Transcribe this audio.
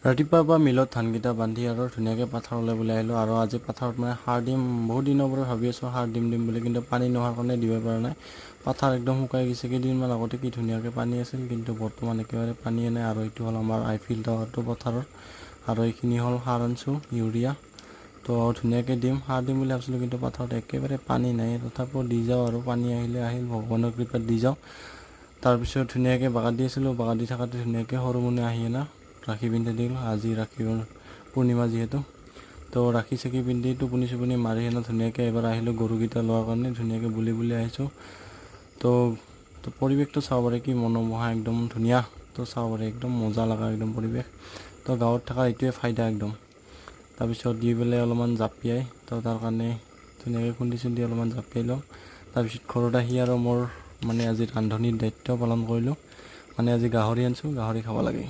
ৰাতিপুৱাৰ পৰা মিলত ধানকেইটা বান্ধি আৰু ধুনীয়াকৈ পথাৰলৈ বুলি আহিলোঁ আৰু আজি পথাৰত মানে সাৰ দিম বহুত দিনৰ পৰা ভাবি আছোঁ সাৰ দিম বুলি কিন্তু পানী নোহোৱাৰ কাৰণে দিব পৰা নাই পথাৰ একদম শুকাই গৈছে কেইদিনমান আগতে কি ধুনীয়াকৈ পানী আছিল কিন্তু বৰ্তমান একেবাৰে পানীয়ে নাই আৰু এইটো হ'ল আমাৰ আই ফিল্টাৰটো পথাৰৰ আৰু এইখিনি হ'ল সাৰ আনিছোঁ ইউৰিয়া তো ধুনীয়াকৈ দিম সাৰ দিম বুলি ভাবিছিলোঁ কিন্তু পথাৰত একেবাৰে পানী নাই তথাপিও দি যাওঁ আৰু পানী আহিলে আহিল ভগৱানৰ কৃপাত দি যাওঁ তাৰপিছত ধুনীয়াকৈ বাগান দি আছিলোঁ বাগান দি থাকোঁতে ধুনীয়াকৈ সৰু মুনি আহি না ৰাখি পিন্ধি দিলোঁ আজি ৰাখি পূৰ্ণিমা যিহেতু তো ৰাখি চাকি পিন্ধি টোপনি মাৰি কিনে ধুনীয়াকৈ এবাৰ আহিলোঁ গৰুকেইটা লোৱাৰ কাৰণে ধুনীয়াকৈ বুলি আহিছোঁ তো পৰিৱেশটো চাব পাৰে কি মনোমোহা একদম ধুনীয়া তো চাব পাৰে একদম মজা লগা একদম পৰিৱেশ তো গাঁৱত থকা এইটোৱে ফাইদা একদম তাৰপিছত দি পেলাই অলপমান জাপিয়াই তো তাৰ কাৰণে ধুনীয়াকৈ খুন্দি অলপমান জাপিয়াই লওঁ তাৰপিছত ঘৰত আহি আৰু মোৰ মানে আজি ৰান্ধনিৰ দায়িত্ব পালন কৰিলোঁ মানে আজি গাহৰি আনিছোঁ গাহৰি খাব লাগে।